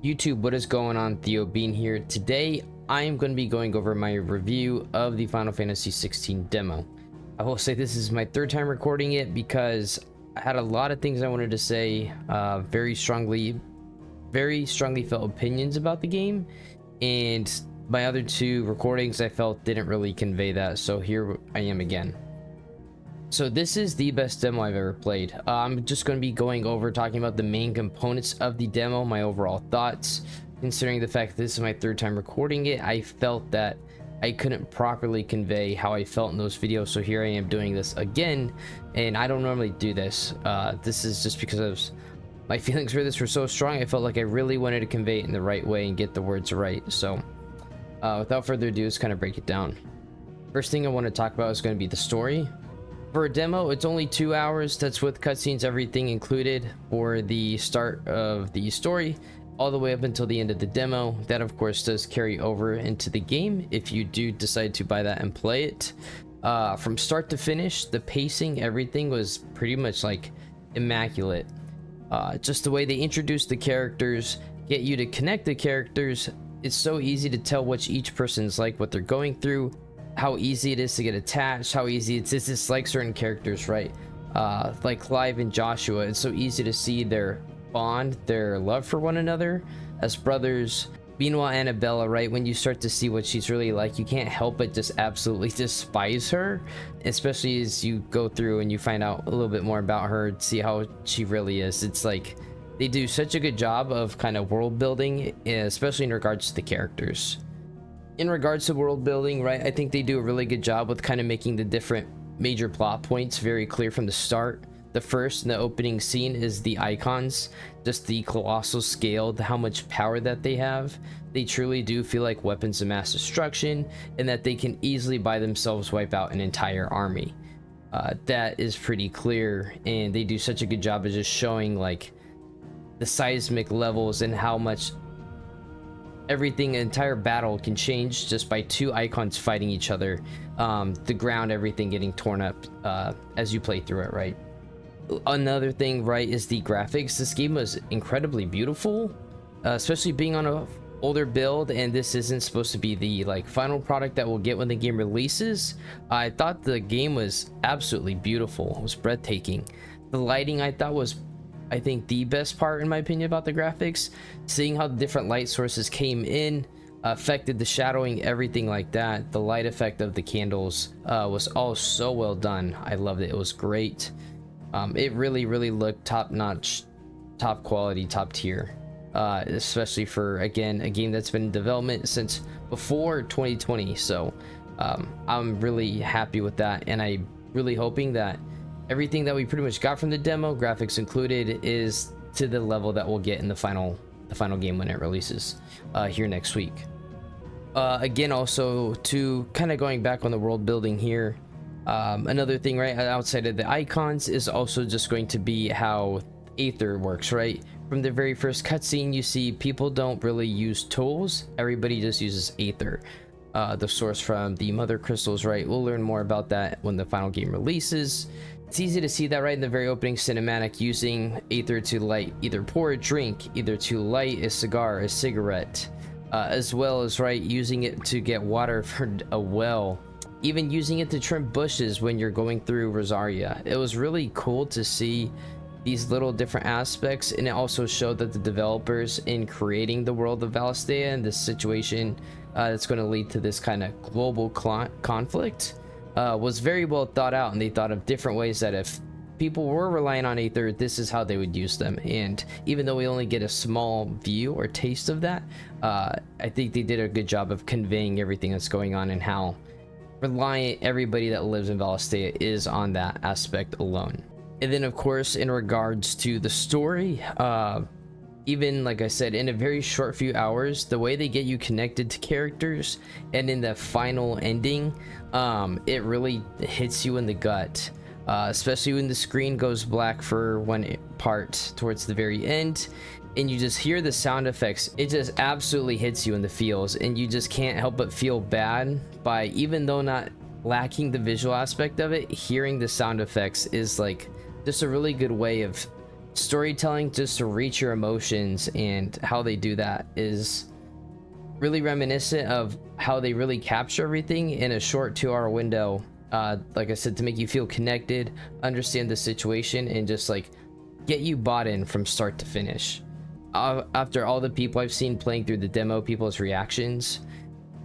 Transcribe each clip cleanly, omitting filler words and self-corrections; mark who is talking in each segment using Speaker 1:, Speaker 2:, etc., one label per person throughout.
Speaker 1: YouTube, what is going on? Theo Bean here. Today I am going to be going over my review of the Final Fantasy XVI demo. I will say this is my third time recording it because I had a lot of things I wanted to say, very strongly felt opinions about the game, and my other two recordings I felt didn't really convey that, so here I am again. So this is the best demo I've ever played. I'm just going to be going over talking about the main components of the demo, my overall thoughts. Considering the fact that this is my third time recording it, I felt that I couldn't properly convey how I felt in those videos, so here I am doing this again, and I don't normally do this. This is just because my feelings for this were so strong. I felt like I really wanted to convey it in the right way and get the words right. So without further ado, let's kind of break it down. First thing I want to talk about is going to be the story. For a demo, it's only 2 hours. That's with cutscenes, everything included, for the start of the story all the way up until the end of the demo. That of course does carry over into the game if you do decide to buy that and play it. From start to finish, the pacing, everything was pretty much like immaculate. Just the way they introduce the characters, get you to connect the characters. It's so easy to tell which each person's like, what they're going through, how easy it is to get attached, how easy it is to dislike certain characters, right? Like Clive and Joshua, it's so easy to see their bond, their love for one another as brothers. Meanwhile, Annabella, right, when you start to see what she's really like, you can't help but just absolutely despise her, especially as you go through and you find out a little bit more about her, see how she really is. It's like they do such a good job of kind of world building, especially in regards to the characters. In regards to world building, right, I think they do a really good job with kind of making the different major plot points very clear from the start. The first in the opening scene is the icons, just the colossal scale, how much power that they have. They truly do feel like weapons of mass destruction, and that they can easily by themselves wipe out an entire army. That is pretty clear, and they do such a good job of just showing like the seismic levels and how much everything, entire battle can change just by two icons fighting each other. The ground, everything getting torn up as you play through it, right? Another thing, right, is the graphics. This game was incredibly beautiful, especially being on a older build, and this isn't supposed to be the like final product that we'll get when the game releases. I thought the game was absolutely beautiful. It was breathtaking. The lighting I thought was, I think, the best part in my opinion about the graphics. Seeing how the different light sources came in, affected the shadowing, everything like that. The light effect of the candles was all so well done. I loved it. It was great. It really looked top notch, top quality, top tier, especially for, again, a game that's been in development since before 2020. So I'm really happy with that, and I'm really hoping that everything that we pretty much got from the demo, graphics included, is to the level that we'll get in the final game when it releases here next week. Again, also to kind of going back on the world building here, another thing right outside of the icons is also just going to be how Aether works, right? From the very first cutscene, you see people don't really use tools. Everybody just uses Aether, the source from the mother crystals, right? We'll learn more about that when the final game releases. It's easy to see that right in the very opening cinematic, using Aether to light, either pour a drink, either to light a cigar, a cigarette, as well as, right, using it to get water for a well, even using it to trim bushes when you're going through Rosaria. It was really cool to see these little different aspects, and it also showed that the developers, in creating the world of Valisthea and this situation that's going to lead to this kind of global conflict, was very well thought out, and they thought of different ways that if people were relying on Aether, this is how they would use them. And even though we only get a small view or taste of that, I think they did a good job of conveying everything that's going on and how reliant everybody that lives in Valisthea is on that aspect alone. And then of course, in regards to the story, even like I said, in a very short few hours, the way they get you connected to characters, and in the final ending, it really hits you in the gut, especially when the screen goes black for one part towards the very end, and you just hear the sound effects. It just absolutely hits you in the feels, and you just can't help but feel bad by, even though not lacking the visual aspect of it, hearing the sound effects is like just a really good way of storytelling just to reach your emotions, and how they do that is really reminiscent of how they really capture everything in a short 2-hour window. Like I said, to make you feel connected, understand the situation, and just like get you bought in from start to finish. After all the people I've seen playing through the demo, people's reactions,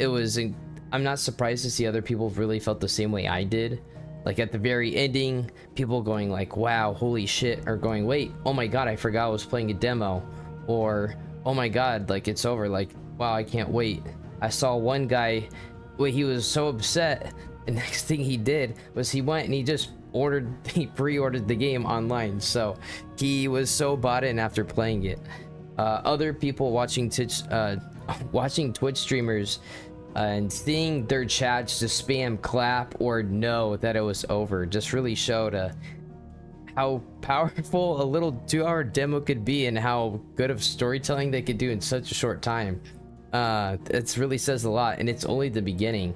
Speaker 1: I'm not surprised to see other people really felt the same way I did. Like at the very ending, people going like, wow, holy shit, or going, wait, oh my god, I forgot I was playing a demo, or oh my god, like it's over, like wow, I can't wait. I saw one guy, he was so upset, the next thing he did was he went and he pre-ordered the game online. So he was so bought in after playing it. Other people watching Twitch streamers and seeing their chats just spam clap or know that it was over just really showed how powerful a little 2-hour demo could be, and how good of storytelling they could do in such a short time. It really says a lot, and it's only the beginning,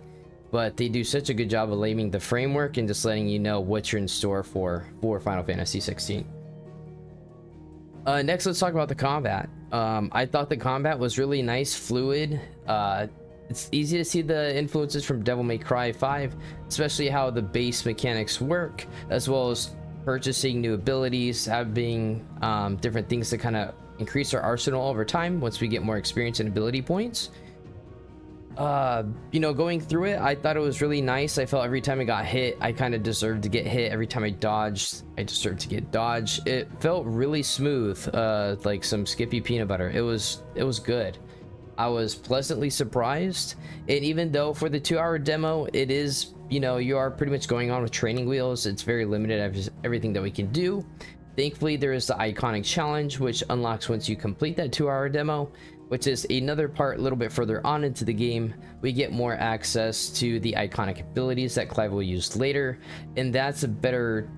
Speaker 1: but they do such a good job of laying the framework and just letting you know what you're in store for Final Fantasy XVI. Next, let's talk about the combat. I thought the combat was really nice, fluid. It's easy to see the influences from Devil May Cry 5, especially how the base mechanics work, as well as purchasing new abilities, having different things to kind of increase our arsenal over time once we get more experience and ability points. You know, going through it, I thought it was really nice. I felt every time I got hit, I kind of deserved to get hit. Every time I dodged, I deserved to get dodged. It felt really smooth, like some Skippy peanut butter. It was good. I was pleasantly surprised. And even though for the 2-hour demo, it is, you know, you are pretty much going on with training wheels, it's very limited of everything that we can do. Thankfully, there is the iconic challenge, which unlocks once you complete that 2-hour demo, which is another part a little bit further on into the game. We get more access to the iconic abilities that Clive will use later, and that's a better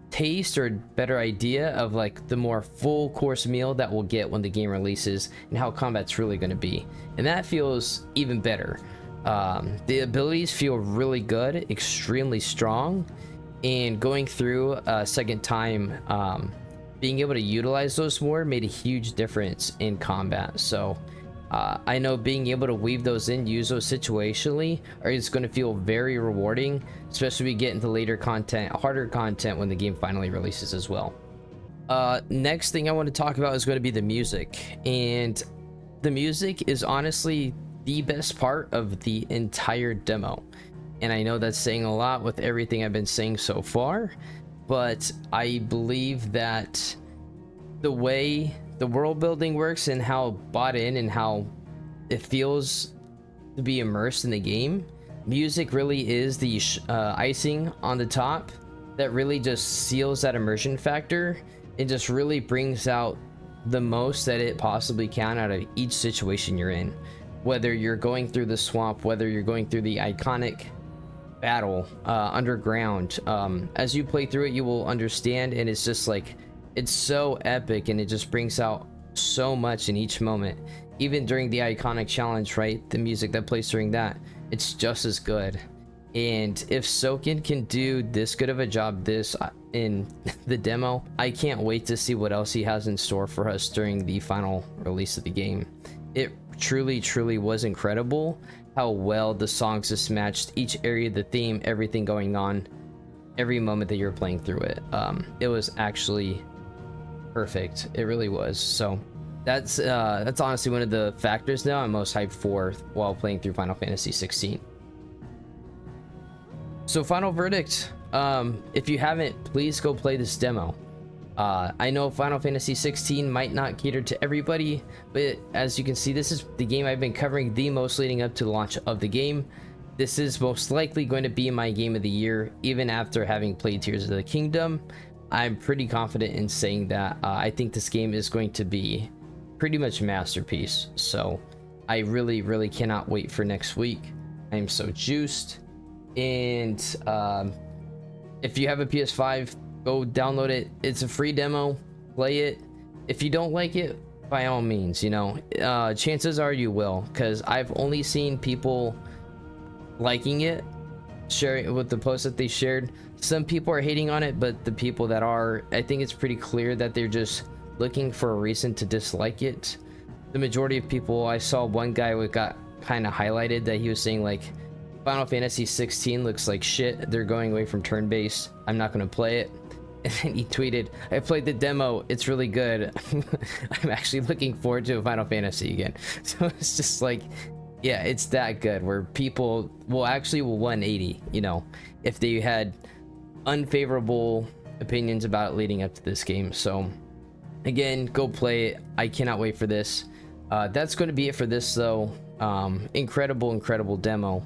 Speaker 1: taste or better idea of like the more full course meal that we'll get when the game releases, and how combat's really going to be, and that feels even better. The abilities feel really good, extremely strong, and going through a second time, being able to utilize those more made a huge difference in combat. So I know being able to weave those in, use those situationally, is going to feel very rewarding, especially when we get into later content, harder content, when the game finally releases as well. Next thing I want to talk about is going to be the music, and the music is honestly the best part of the entire demo. And I know that's saying a lot with everything I've been saying so far, but I believe that the way the world building works and how bought in and how it feels to be immersed in the game, music really is the icing on the top that really just seals that immersion factor. It just really brings out the most that it possibly can out of each situation you're in. Whether you're going through the swamp, whether you're going through the iconic battle underground, as you play through it, you will understand, and it's just like, it's so epic, and it just brings out so much in each moment. Even during the iconic challenge, right, the music that plays during that, it's just as good. And if Soken can do this good of a job in the demo, I can't wait to see what else he has in store for us during the final release of the game. It truly was incredible how well the songs just matched each area, the theme, everything going on, every moment that you're playing through it. It was actually perfect. It really was. So that's honestly one of the factors now I'm most hyped for while playing through Final Fantasy XVI. So final verdict, if you haven't, please go play this demo. I know Final Fantasy XVI might not cater to everybody, but as you can see, this is the game I've been covering the most leading up to the launch of the game. This is most likely going to be my game of the year, even after having played Tears of the Kingdom. I'm pretty confident in saying that. I think this game is going to be pretty much a masterpiece. So I really cannot wait for next week. I'm so juiced. And if you have a PS5, go download it. It's a free demo. Play it. If you don't like it, by all means, you know, chances are you will, because I've only seen people liking it sharing with the post that they shared. Some people are hating on it, but the people that are, I think it's pretty clear that they're just looking for a reason to dislike it. The majority of people, I saw one guy who got kind of highlighted that he was saying like, Final Fantasy 16 looks like shit, they're going away from turn-based, I'm not going to play it. And then he tweeted, I played the demo, it's really good. I'm actually looking forward to a Final Fantasy again. So it's just like, yeah, it's that good where people will 180, you know, if they had unfavorable opinions about it leading up to this game. So again, go play it. I cannot wait for this. That's going to be it for this though. Incredible demo.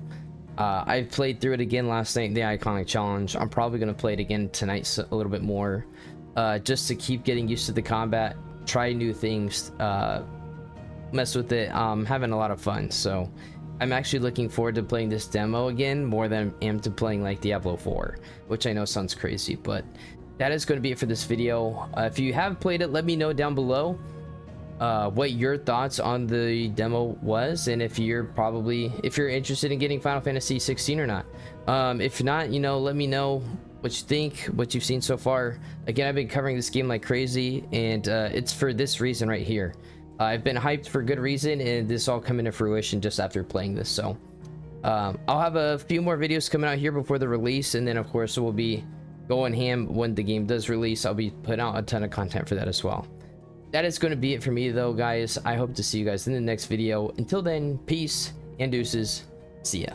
Speaker 1: I played through it again last night, the Iconic Challenge. I'm probably going to play it again tonight a little bit more, just to keep getting used to the combat, try new things, mess with it. Having a lot of fun. So I'm actually looking forward to playing this demo again more than I am to playing like Diablo 4, which I know sounds crazy, but that is going to be it for this video. If you have played it, let me know down below what your thoughts on the demo was, and if you're interested in getting Final Fantasy 16 or not. If not, you know, let me know what you think, what you've seen so far. Again, I've been covering this game like crazy, and it's for this reason right here. I've been hyped for good reason, and this all coming to fruition just after playing this. So I'll have a few more videos coming out here before the release, and then of course we'll be going ham when the game does release. I'll be putting out a ton of content for that as well. That is going to be it for me though, guys. I hope to see you guys in the next video. Until then, peace and deuces. See ya.